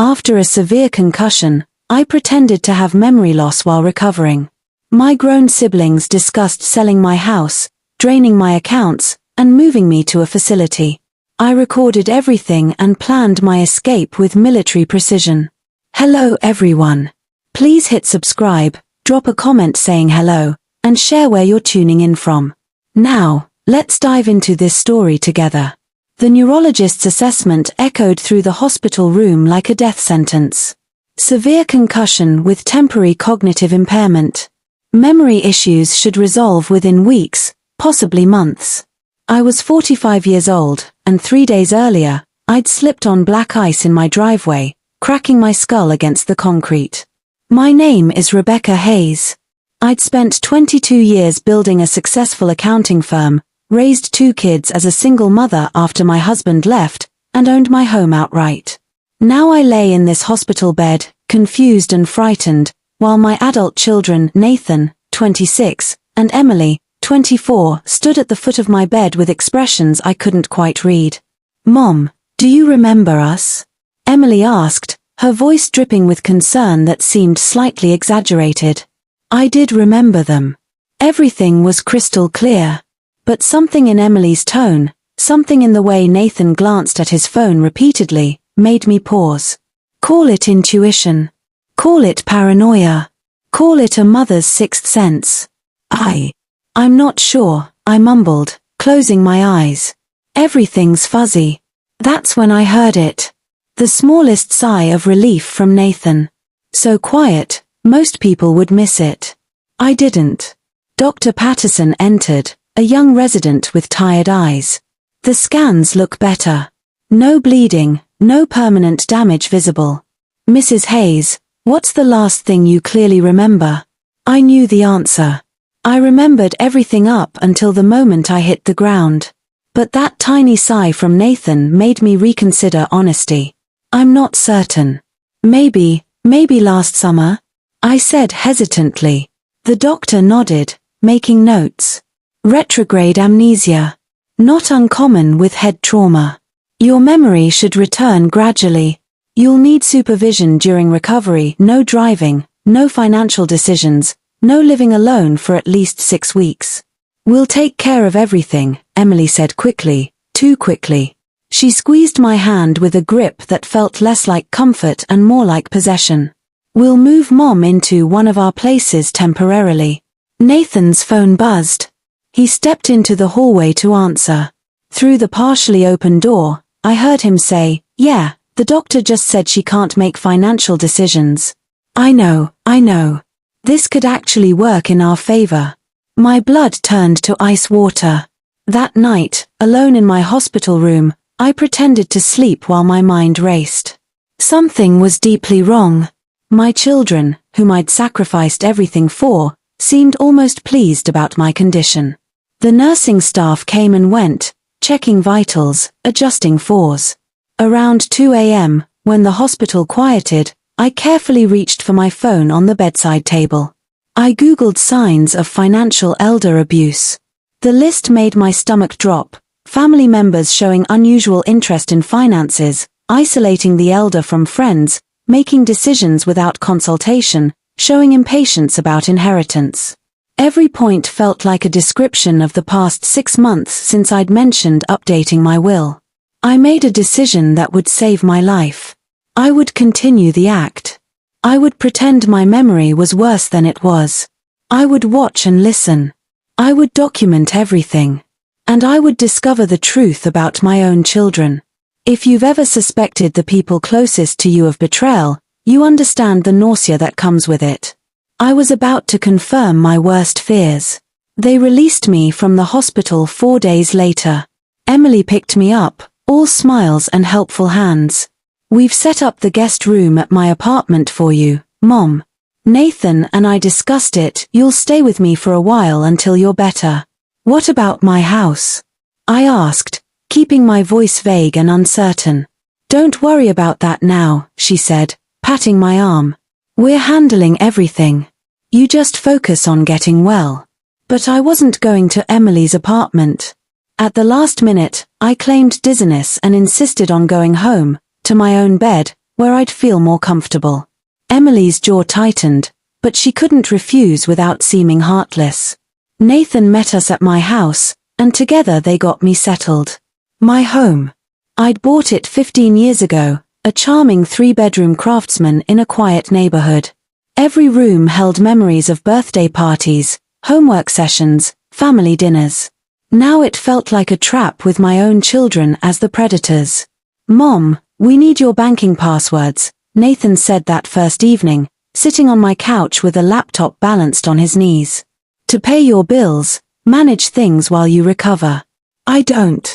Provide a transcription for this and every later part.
After a severe concussion, I pretended to have memory loss while recovering. My grown siblings discussed selling my house, draining my accounts, and moving me to a facility. I recorded everything and planned my escape with military precision. Hello everyone. Please hit subscribe, drop a comment saying hello, and share where you're tuning in from. Now, let's dive into this story together. The neurologist's assessment echoed through the hospital room like a death sentence. Severe concussion with temporary cognitive impairment. Memory issues should resolve within weeks, possibly months. I was 45 years old, and 3 days earlier, I'd slipped on black ice in my driveway, cracking my skull against the concrete. My name is Rebecca Hayes. I'd spent 22 years building a successful accounting firm, raised 2 kids as a single mother after my husband left, and owned my home outright. Now I lay in this hospital bed, confused and frightened, while my adult children, Nathan, 26, and Emily, 24, stood at the foot of my bed with expressions I couldn't quite read. "Mom, do you remember us?" Emily asked, her voice dripping with concern that seemed slightly exaggerated. I did remember them. Everything was crystal clear. But something in Emily's tone, something in the way Nathan glanced at his phone repeatedly, made me pause. Call it intuition. Call it paranoia. Call it a mother's sixth sense. I'm not sure, I mumbled, closing my eyes. Everything's fuzzy. That's when I heard it. The smallest sigh of relief from Nathan. So quiet, most people would miss it. I didn't. Dr. Patterson entered, a young resident with tired eyes. The scans look better. No bleeding, no permanent damage visible. Mrs. Hayes, what's the last thing you clearly remember? I knew the answer. I remembered everything up until the moment I hit the ground. But that tiny sigh from Nathan made me reconsider honesty. I'm not certain. Maybe last summer? I said hesitantly. The doctor nodded, making notes. Retrograde amnesia. Not uncommon with head trauma. Your memory should return gradually. You'll need supervision during recovery, no driving, no financial decisions, no living alone for at least 6 weeks. We'll take care of everything, Emily said quickly, too quickly. She squeezed my hand with a grip that felt less like comfort and more like possession. We'll move Mom into one of our places temporarily. Nathan's phone buzzed. He stepped into the hallway to answer. Through the partially open door, I heard him say, "Yeah, the doctor just said she can't make financial decisions." I know. This could actually work in our favor. My blood turned to ice water. That night, alone in my hospital room, I pretended to sleep while my mind raced. Something was deeply wrong. My children, whom I'd sacrificed everything for, seemed almost pleased about my condition. The nursing staff came and went, checking vitals, adjusting fours. Around 2 a.m., when the hospital quieted, I carefully reached for my phone on the bedside table. I Googled signs of financial elder abuse. The list made my stomach drop. Family members showing unusual interest in finances, isolating the elder from friends, making decisions without consultation, showing impatience about inheritance. Every point felt like a description of the past 6 months since I'd mentioned updating my will. I made a decision that would save my life. I would continue the act. I would pretend my memory was worse than it was. I would watch and listen. I would document everything. And I would discover the truth about my own children. If you've ever suspected the people closest to you of betrayal, you understand the nausea that comes with it. I was about to confirm my worst fears. They released me from the hospital 4 days later. Emily picked me up, all smiles and helpful hands. We've set up the guest room at my apartment for you, Mom. Nathan and I discussed it. You'll stay with me for a while until you're better. What about my house? I asked, keeping my voice vague and uncertain. Don't worry about that now, she said, patting my arm. We're handling everything. You just focus on getting well. But I wasn't going to Emily's apartment. At the last minute, I claimed dizziness and insisted on going home, to my own bed, where I'd feel more comfortable. Emily's jaw tightened, but she couldn't refuse without seeming heartless. Nathan met us at my house, and together they got me settled. My home. I'd bought it 15 years ago, a charming 3-bedroom craftsman in a quiet neighborhood. Every room held memories of birthday parties, homework sessions, family dinners. Now it felt like a trap with my own children as the predators. "Mom, we need your banking passwords," Nathan said that first evening, sitting on my couch with a laptop balanced on his knees. "To pay your bills, manage things while you recover." "I don't.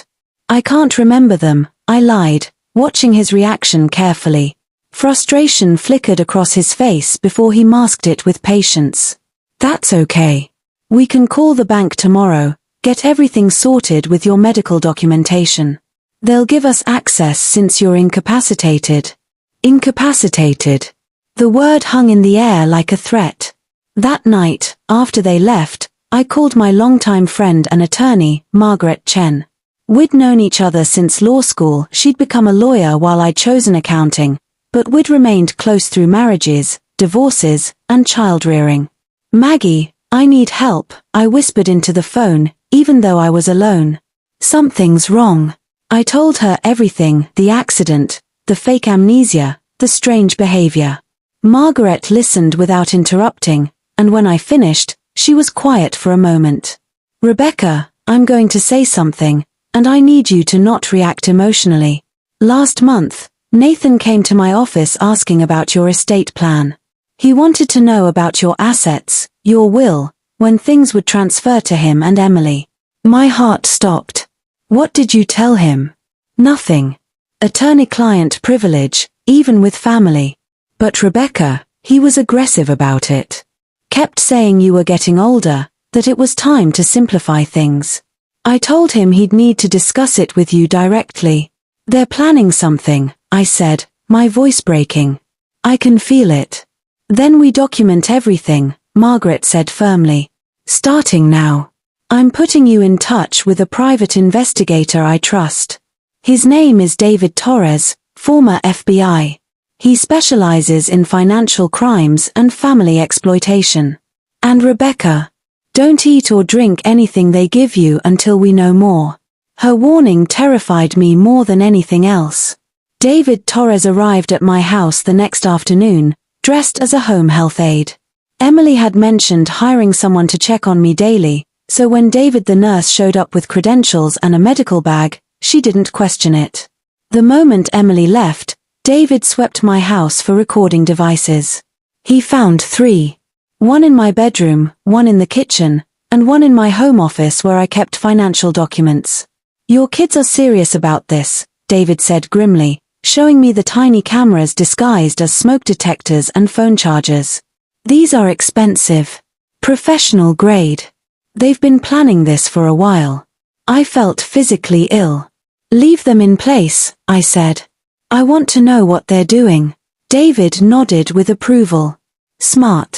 I can't remember them," I lied, watching his reaction carefully. Frustration flickered across his face before he masked it with patience. "That's okay. We can call the bank tomorrow, get everything sorted with your medical documentation. They'll give us access since you're incapacitated." Incapacitated. The word hung in the air like a threat. That night, after they left, I called my longtime friend and attorney, Margaret Chen. We'd known each other since law school. She'd become a lawyer while I'd chosen accounting, but we'd remained close through marriages, divorces, and child-rearing. "Maggie, I need help," I whispered into the phone, even though I was alone. "Something's wrong." I told her everything, the accident, the fake amnesia, the strange behavior. Margaret listened without interrupting, and when I finished, she was quiet for a moment. "Rebecca, I'm going to say something, and I need you to not react emotionally. Last month, Nathan came to my office asking about your estate plan. He wanted to know about your assets, your will, when things would transfer to him and Emily." My heart stopped. "What did you tell him?" "Nothing. Attorney-client privilege, even with family." "But Rebecca, he was aggressive about it. Kept saying you were getting older, that it was time to simplify things." "I told him he'd need to discuss it with you directly." "They're planning something," I said, my voice breaking. "I can feel it." "Then we document everything," Margaret said firmly. "Starting now. I'm putting you in touch with a private investigator I trust. His name is David Torres, former FBI. He specializes in financial crimes and family exploitation. And Rebecca, don't eat or drink anything they give you until we know more." Her warning terrified me more than anything else. David Torres arrived at my house the next afternoon, dressed as a home health aide. Emily had mentioned hiring someone to check on me daily, so when David the nurse showed up with credentials and a medical bag, she didn't question it. The moment Emily left, David swept my house for recording devices. He found 3. One in my bedroom, one in the kitchen, and one in my home office where I kept financial documents. "Your kids are serious about this," David said grimly, showing me the tiny cameras disguised as smoke detectors and phone chargers. "These are expensive. Professional grade. They've been planning this for a while." I felt physically ill. "Leave them in place," I said. "I want to know what they're doing." David nodded with approval. "Smart.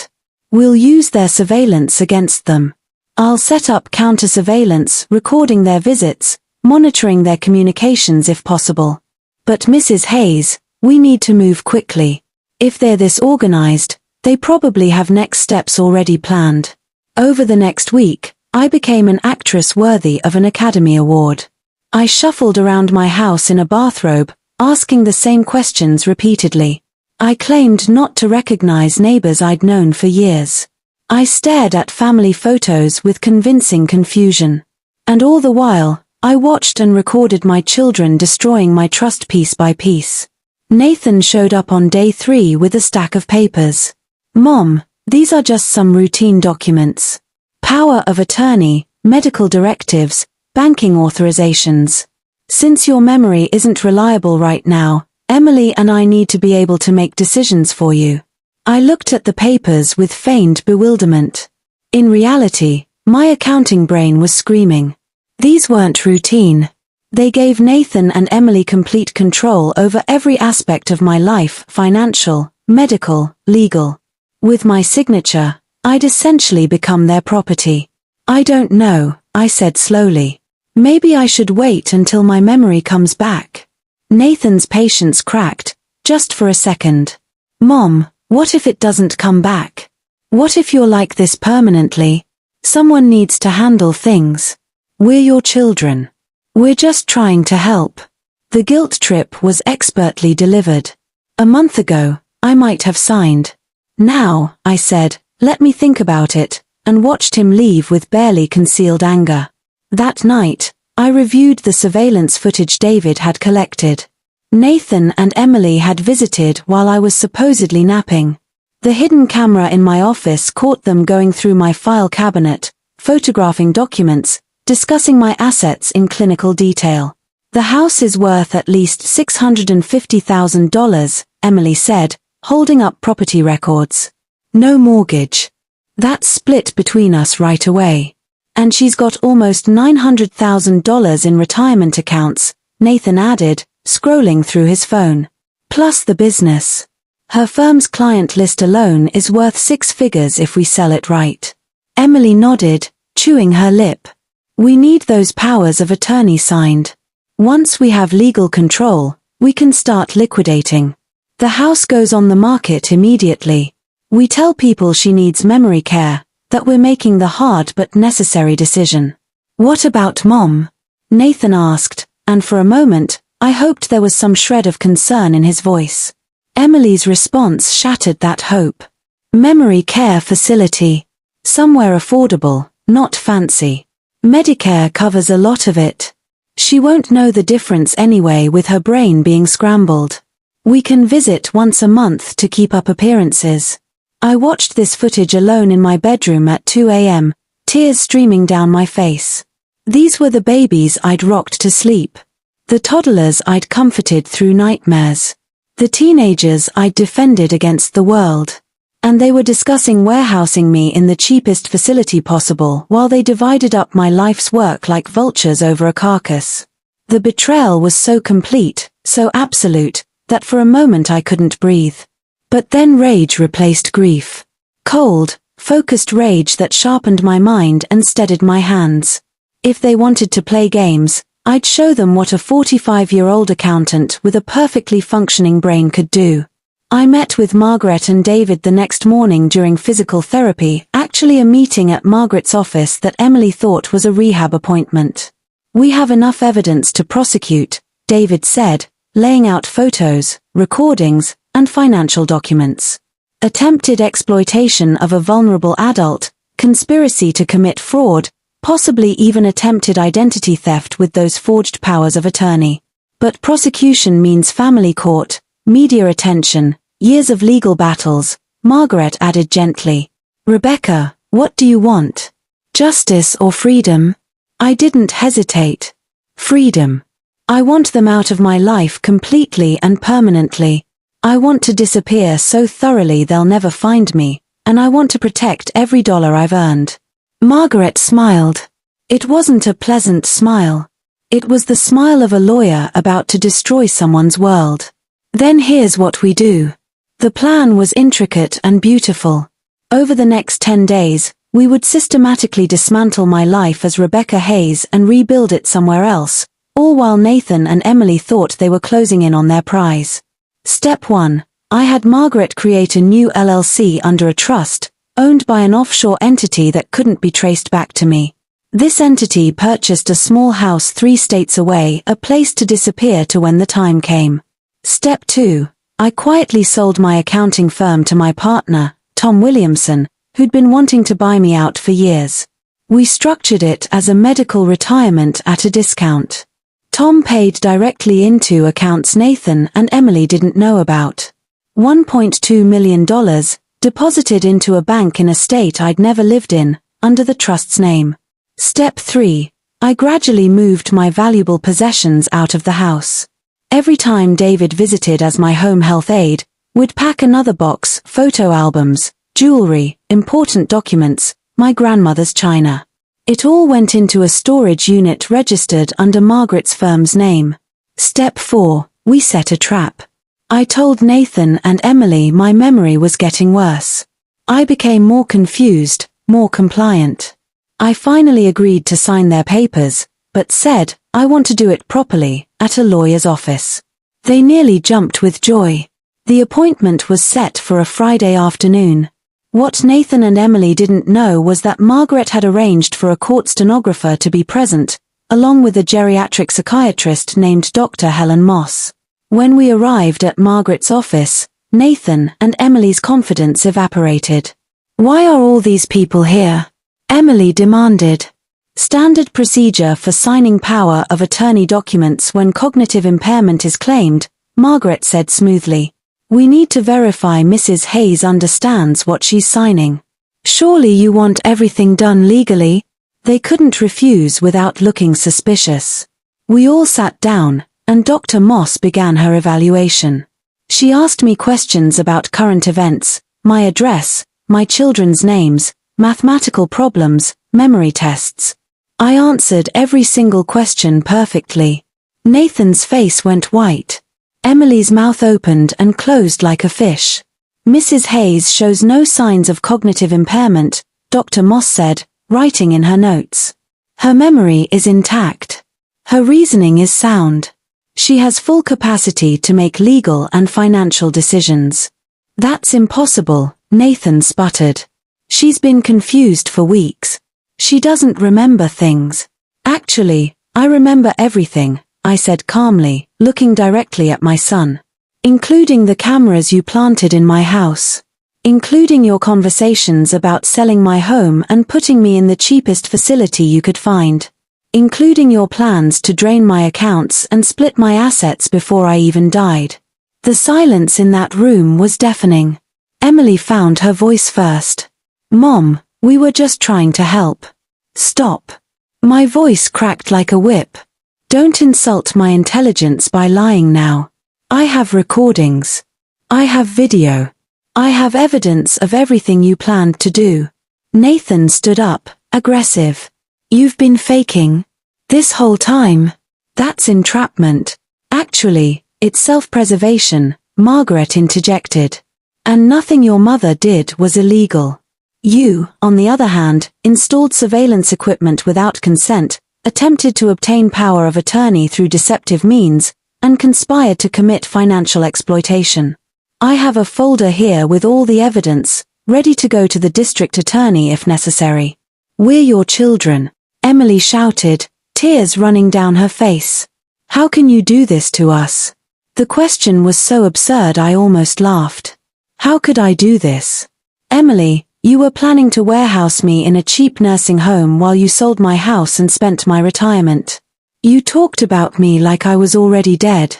We'll use their surveillance against them. I'll set up counter-surveillance, recording their visits, monitoring their communications if possible. But Mrs. Hayes, we need to move quickly. If they're this organized, they probably have next steps already planned." Over the next week, I became an actress worthy of an Academy Award. I shuffled around my house in a bathrobe, asking the same questions repeatedly. I claimed not to recognize neighbors I'd known for years. I stared at family photos with convincing confusion. And all the while, I watched and recorded my children destroying my trust piece by piece. Nathan showed up on day 3 with a stack of papers. "Mom, these are just some routine documents. Power of attorney, medical directives, banking authorizations. Since your memory isn't reliable right now, Emily and I need to be able to make decisions for you." I looked at the papers with feigned bewilderment. In reality, my accounting brain was screaming. These weren't routine. They gave Nathan and Emily complete control over every aspect of my life: financial, medical, legal. With my signature, I'd essentially become their property. "I don't know," I said slowly. "Maybe I should wait until my memory comes back." Nathan's patience cracked, just for a second. Mom, what if it doesn't come back? What if you're like this permanently? Someone needs to handle things. We're your children. We're just trying to help. The guilt trip was expertly delivered. A month ago, I might have signed. Now, I said, let me think about it, and watched him leave with barely concealed anger. That night, I reviewed the surveillance footage David had collected. Nathan and Emily had visited while I was supposedly napping. The hidden camera in my office caught them going through my file cabinet, photographing documents, discussing my assets in clinical detail. The house is worth at least $650,000, Emily said, holding up property records. No mortgage. That's split between us right away. And she's got almost $900,000 in retirement accounts, Nathan added, scrolling through his phone. Plus the business. Her firm's client list alone is worth 6 figures if we sell it right. Emily nodded, chewing her lip. We need those powers of attorney signed. Once we have legal control, we can start liquidating. The house goes on the market immediately. We tell people she needs memory care, that we're making the hard but necessary decision. What about Mom? Nathan asked, and for a moment, I hoped there was some shred of concern in his voice. Emily's response shattered that hope. Memory care facility. Somewhere affordable, not fancy. Medicare covers a lot of it. She won't know the difference anyway with her brain being scrambled. We can visit once a month to keep up appearances. I watched this footage alone in my bedroom at 2 a.m., tears streaming down my face. These were the babies I'd rocked to sleep. The toddlers I'd comforted through nightmares. The teenagers I'd defended against the world. And they were discussing warehousing me in the cheapest facility possible while they divided up my life's work like vultures over a carcass. The betrayal was so complete, so absolute, that for a moment I couldn't breathe. But then rage replaced grief. Cold, focused rage that sharpened my mind and steadied my hands. If they wanted to play games, I'd show them what a 45-year-old accountant with a perfectly functioning brain could do. I met with Margaret and David the next morning during physical therapy, actually a meeting at Margaret's office that Emily thought was a rehab appointment. We have enough evidence to prosecute, David said, laying out photos, recordings, and financial documents. Attempted exploitation of a vulnerable adult, conspiracy to commit fraud, possibly even attempted identity theft with those forged powers of attorney. But prosecution means family court, media attention, years of legal battles, Margaret added gently. Rebecca, what do you want? Justice or freedom? I didn't hesitate. Freedom. I want them out of my life completely and permanently. I want to disappear so thoroughly they'll never find me, and I want to protect every dollar I've earned. Margaret smiled. It wasn't a pleasant smile. It was the smile of a lawyer about to destroy someone's world. Then here's what we do. The plan was intricate and beautiful. Over the next 10 days, we would systematically dismantle my life as Rebecca Hayes and rebuild it somewhere else, all while Nathan and Emily thought they were closing in on their prize. Step 1. I had Margaret create a new LLC under a trust, owned by an offshore entity that couldn't be traced back to me. This entity purchased a small house 3 states away, a place to disappear to when the time came. Step 2. I quietly sold my accounting firm to my partner, Tom Williamson, who'd been wanting to buy me out for years. We structured it as a medical retirement at a discount. Tom paid directly into accounts Nathan and Emily didn't know about. $1.2 million, deposited into a bank in a state I'd never lived in, under the trust's name. Step 3. I gradually moved my valuable possessions out of the house. Every time David visited as my home health aide, we'd pack another box, photo albums, jewelry, important documents, my grandmother's china. It all went into a storage unit registered under Margaret's firm's name. Step 4. We set a trap. I told Nathan and Emily my memory was getting worse. I became more confused, more compliant. I finally agreed to sign their papers, but said, I want to do it properly, at a lawyer's office. They nearly jumped with joy. The appointment was set for a Friday afternoon. What Nathan and Emily didn't know was that Margaret had arranged for a court stenographer to be present, along with a geriatric psychiatrist named Dr. Helen Moss. When we arrived at Margaret's office, Nathan and Emily's confidence evaporated. "Why are all these people here?" Emily demanded. "Standard procedure for signing power of attorney documents when cognitive impairment is claimed," Margaret said smoothly. "We need to verify Mrs. Hayes understands what she's signing." "Surely you want everything done legally?" They couldn't refuse without looking suspicious. We all sat down, and Dr. Moss began her evaluation. She asked me questions about current events, my address, my children's names, mathematical problems, memory tests. I answered every single question perfectly. Nathan's face went white. Emily's mouth opened and closed like a fish. "Mrs. Hayes shows no signs of cognitive impairment," Dr. Moss said, writing in her notes. "Her memory is intact. Her reasoning is sound. She has full capacity to make legal and financial decisions." "That's impossible," Nathan sputtered. "She's been confused for weeks. She doesn't remember things." "Actually, I remember everything," I said calmly, looking directly at my son. "Including the cameras you planted in my house. Including your conversations about selling my home and putting me in the cheapest facility you could find. Including your plans to drain my accounts and split my assets before I even died." The silence in that room was deafening. Emily found her voice first. "Mom, we were just trying to help." "Stop." My voice cracked like a whip. "Don't insult my intelligence by lying now. I have recordings. I have video. I have evidence of everything you planned to do." Nathan stood up, aggressive. "You've been faking this whole time. That's entrapment." "Actually, it's self-preservation," Margaret interjected. "And nothing your mother did was illegal. You, on the other hand, installed surveillance equipment without consent, attempted to obtain power of attorney through deceptive means, and conspired to commit financial exploitation. I have a folder here with all the evidence, ready to go to the district attorney if necessary." "We're your children," Emily shouted, tears running down her face. "How can you do this to us?" The question was so absurd I almost laughed. How could I do this? "Emily, you were planning to warehouse me in a cheap nursing home while you sold my house and spent my retirement. You talked about me like I was already dead.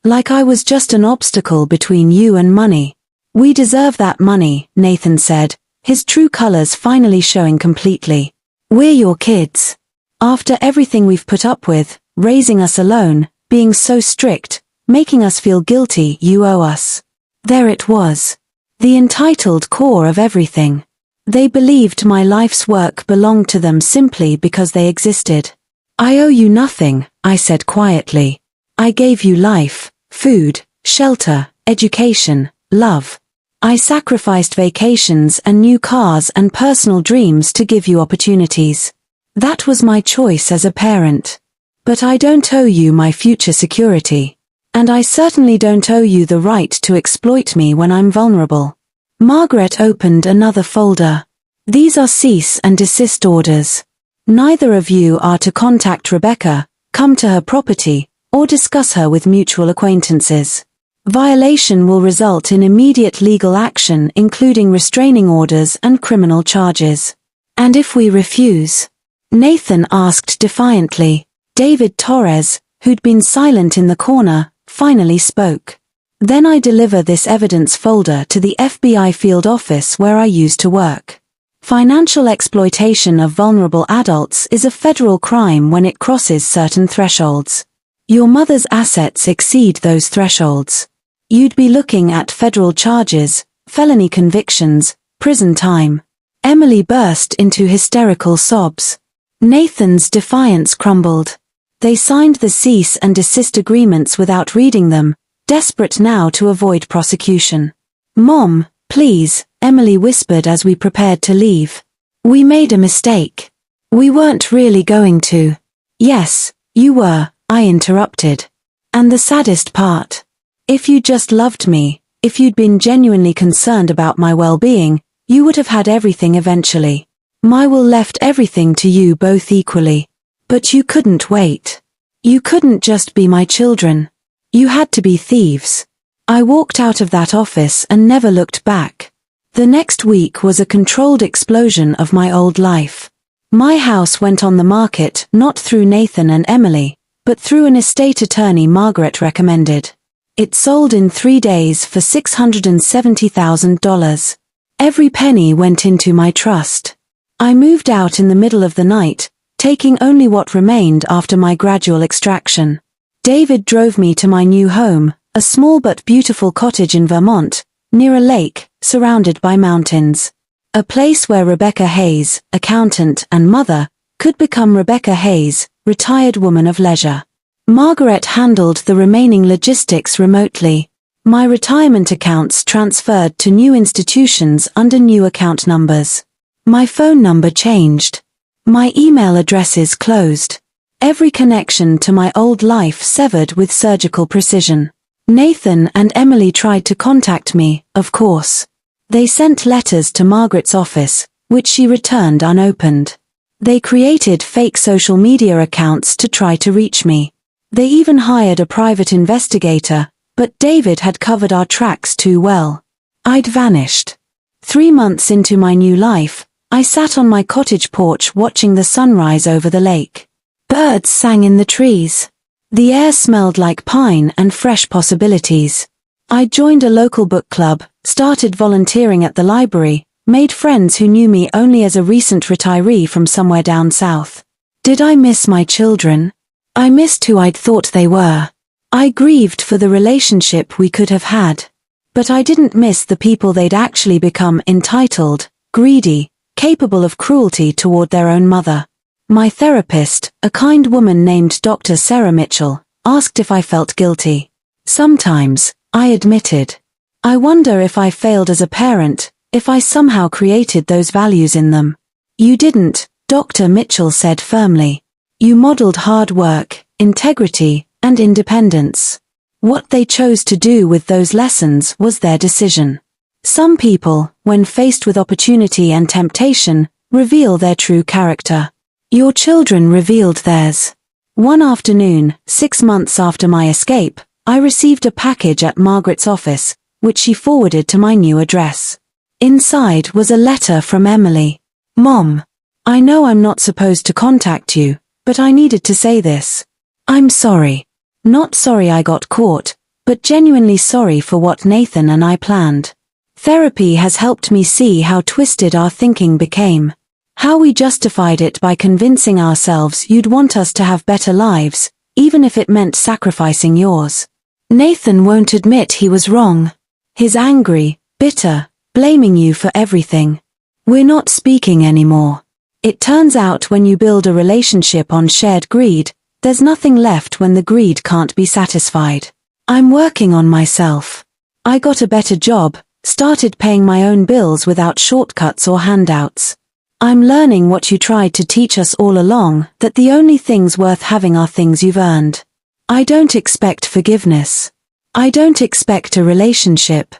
Like I was just an obstacle between you and money." "We deserve that money," Nathan said, his true colors finally showing completely. "We're your kids. After everything we've put up with, raising us alone, being so strict, making us feel guilty, you owe us." There it was. The entitled core of everything. They believed my life's work belonged to them simply because they existed. "I owe you nothing," I said quietly. "I gave you life, food, shelter, education, love. I sacrificed vacations and new cars and personal dreams to give you opportunities. That was my choice as a parent. But I don't owe you my future security. And I certainly don't owe you the right to exploit me when I'm vulnerable." Margaret opened another folder. "These are cease and desist orders. Neither of you are to contact Rebecca, come to her property, or discuss her with mutual acquaintances. Violation will result in immediate legal action including restraining orders and criminal charges." "And if we refuse?" Nathan asked defiantly. David Torres, who'd been silent in the corner, finally spoke. "Then I deliver this evidence folder to the FBI field office where I used to work. Financial exploitation of vulnerable adults is a federal crime when it crosses certain thresholds. Your mother's assets exceed those thresholds. You'd be looking at federal charges, felony convictions, prison time." Emily burst into hysterical sobs. Nathan's defiance crumbled. They signed the cease and desist agreements without reading them, desperate now to avoid prosecution. "Mom, please," Emily whispered as we prepared to leave. "We made a mistake. We weren't really going to." "Yes, you were," I interrupted. "And the saddest part. If you just loved me, If you'd been genuinely concerned about my well-being, you would have had everything eventually. My will left everything to you both equally. But you couldn't wait. You couldn't just be my children. You had to be thieves. I walked out of that office and never looked back. The next week was a controlled explosion of my old life. My house went on the market not through Nathan and Emily, but through an estate attorney Margaret recommended. It sold in 3 days for $670,000. Every penny went into my trust. I moved out in the middle of the night, taking only what remained after my gradual extraction. David drove me to my new home, a small but beautiful cottage in Vermont, near a lake, surrounded by mountains. A place where Rebecca Hayes, accountant and mother, could become Rebecca Hayes, retired woman of leisure. Margaret handled the remaining logistics remotely. My retirement accounts transferred to new institutions under new account numbers. My phone number changed. My email addresses closed. Every connection to my old life severed with surgical precision. Nathan and Emily tried to contact me, of course. They sent letters to Margaret's office, which she returned unopened. They created fake social media accounts to try to reach me. They even hired a private investigator, but David had covered our tracks too well. I'd vanished. 3 months into my new life, I sat on my cottage porch watching the sunrise over the lake. Birds sang in the trees. The air smelled like pine and fresh possibilities. I joined a local book club, started volunteering at the library, made friends who knew me only as a recent retiree from somewhere down south. Did I miss my children? I missed who I'd thought they were. I grieved for the relationship we could have had. But I didn't miss the people they'd actually become: entitled, greedy, capable of cruelty toward their own mother. My therapist, a kind woman named Dr. Sarah Mitchell, asked if I felt guilty. Sometimes, I admitted. I wonder if I failed as a parent, if I somehow created those values in them. You didn't, Dr. Mitchell said firmly. You modeled hard work, integrity, and independence. What they chose to do with those lessons was their decision. Some people, when faced with opportunity and temptation, reveal their true character. Your children revealed theirs. One afternoon, 6 months after my escape, I received a package at Margaret's office, which she forwarded to my new address. Inside was a letter from Emily. Mom, I know I'm not supposed to contact you, but I needed to say this. I'm sorry. Not sorry I got caught, but genuinely sorry for what Nathan and I planned. Therapy has helped me see how twisted our thinking became. How we justified it by convincing ourselves you'd want us to have better lives, even if it meant sacrificing yours. Nathan won't admit he was wrong. He's angry, bitter, blaming you for everything. We're not speaking anymore. It turns out when you build a relationship on shared greed, there's nothing left when the greed can't be satisfied. I'm working on myself. I got a better job, started paying my own bills without shortcuts or handouts. I'm learning what you tried to teach us all along, that the only things worth having are things you've earned. I don't expect forgiveness. I don't expect a relationship.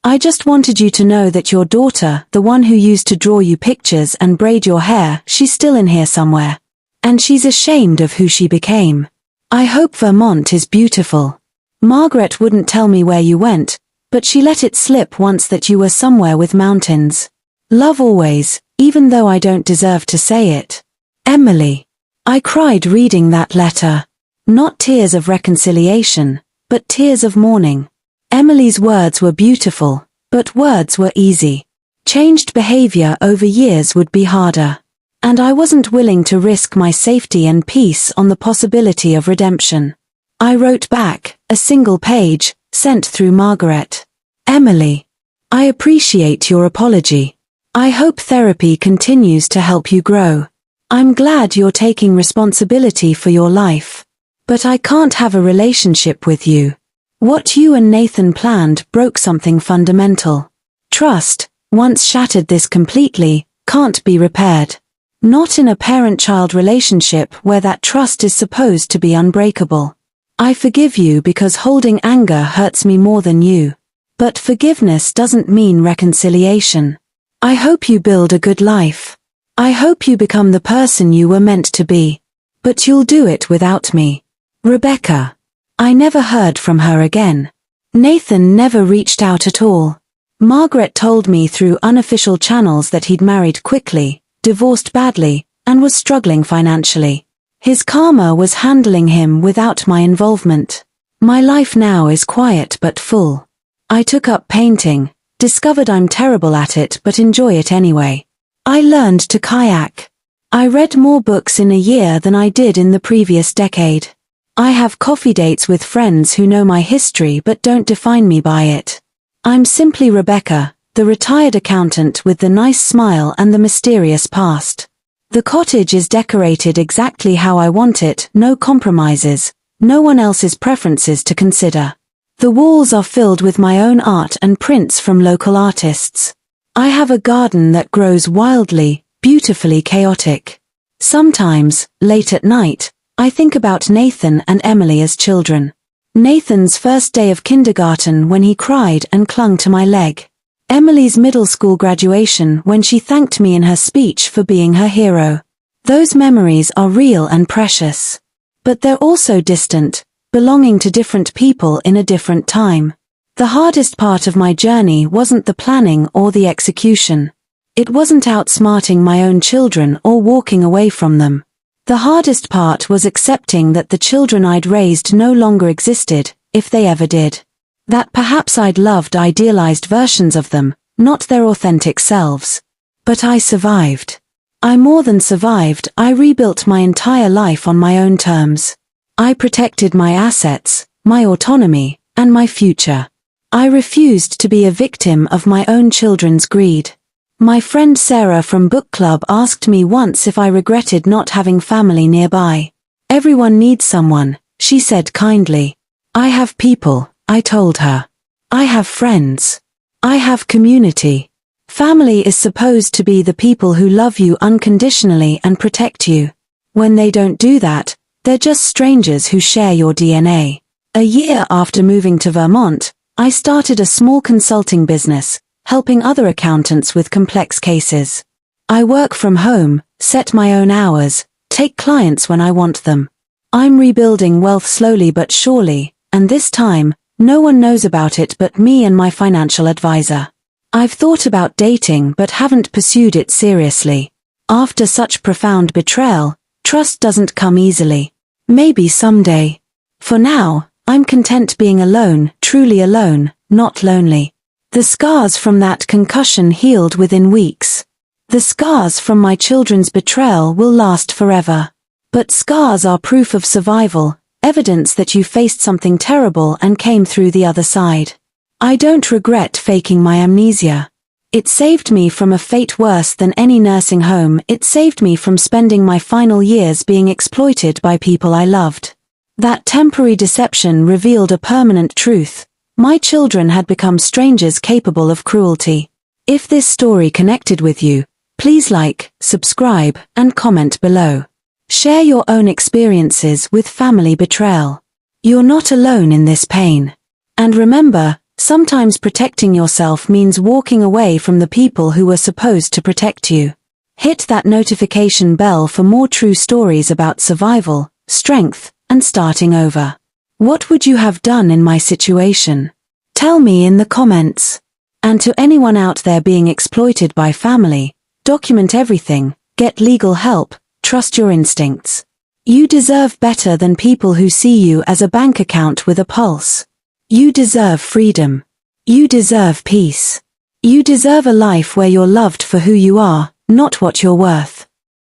I just wanted you to know that your daughter, the one who used to draw you pictures and braid your hair, she's still in here somewhere. And she's ashamed of who she became. I hope Vermont is beautiful. Margaret wouldn't tell me where you went, but she let it slip once that you were somewhere with mountains. Love always, even though I don't deserve to say it. Emily. I cried reading that letter. Not tears of reconciliation, but tears of mourning. Emily's words were beautiful, but words were easy. Changed behavior over years would be harder. And I wasn't willing to risk my safety and peace on the possibility of redemption. I wrote back, a single page, sent through Margaret. Emily. I appreciate your apology. I hope therapy continues to help you grow. I'm glad you're taking responsibility for your life. But I can't have a relationship with you. What you and Nathan planned broke something fundamental. Trust, once shattered this completely, can't be repaired. Not in a parent-child relationship where that trust is supposed to be unbreakable. I forgive you because holding anger hurts me more than you. But forgiveness doesn't mean reconciliation. I hope you build a good life. I hope you become the person you were meant to be. But you'll do it without me. Rebecca. I never heard from her again. Nathan never reached out at all. Margaret told me through unofficial channels that he'd married quickly, divorced badly, and was struggling financially. His karma was handling him without my involvement. My life now is quiet but full. I took up painting, discovered I'm terrible at it but enjoy it anyway. I learned to kayak. I read more books in a year than I did in the previous decade. I have coffee dates with friends who know my history but don't define me by it. I'm simply Rebecca, the retired accountant with the nice smile and the mysterious past. The cottage is decorated exactly how I want it, no compromises, no one else's preferences to consider. The walls are filled with my own art and prints from local artists. I have a garden that grows wildly, beautifully chaotic. Sometimes, late at night, I think about Nathan and Emily as children. Nathan's first day of kindergarten when he cried and clung to my leg. Emily's middle school graduation when she thanked me in her speech for being her hero. Those memories are real and precious. But they're also distant, belonging to different people in a different time. The hardest part of my journey wasn't the planning or the execution. It wasn't outsmarting my own children or walking away from them. The hardest part was accepting that the children I'd raised no longer existed, if they ever did. That perhaps I'd loved idealized versions of them, not their authentic selves. But I survived. I more than survived, I rebuilt my entire life on my own terms. I protected my assets, my autonomy, and my future. I refused to be a victim of my own children's greed. My friend Sarah from book club asked me once if I regretted not having family nearby. Everyone needs someone, she said kindly. I have people, I told her. I have friends. I have community. Family is supposed to be the people who love you unconditionally and protect you. When they don't do that, they're just strangers who share your DNA. A year after moving to Vermont, I started a small consulting business, helping other accountants with complex cases. I work from home, set my own hours, take clients when I want them. I'm rebuilding wealth slowly but surely, and this time, no one knows about it but me and my financial advisor. I've thought about dating but haven't pursued it seriously. After such profound betrayal, trust doesn't come easily. Maybe someday. For now, I'm content being alone, truly alone, not lonely. The scars from that concussion healed within weeks. The scars from my children's betrayal will last forever. But scars are proof of survival, evidence that you faced something terrible and came through the other side. I don't regret faking my amnesia. It saved me from a fate worse than any nursing home. It saved me from spending my final years being exploited by people I loved. That temporary deception revealed a permanent truth. My children had become strangers capable of cruelty. If this story connected with you, please like, subscribe, and comment below. Share your own experiences with family betrayal. You're not alone in this pain. And remember, sometimes protecting yourself means walking away from the people who were supposed to protect you. Hit that notification bell for more true stories about survival, strength, and starting over. What would you have done in my situation? Tell me in the comments. And to anyone out there being exploited by family, document everything, get legal help, trust your instincts. You deserve better than people who see you as a bank account with a pulse. You deserve freedom. You deserve peace. You deserve a life where you're loved for who you are, not what you're worth.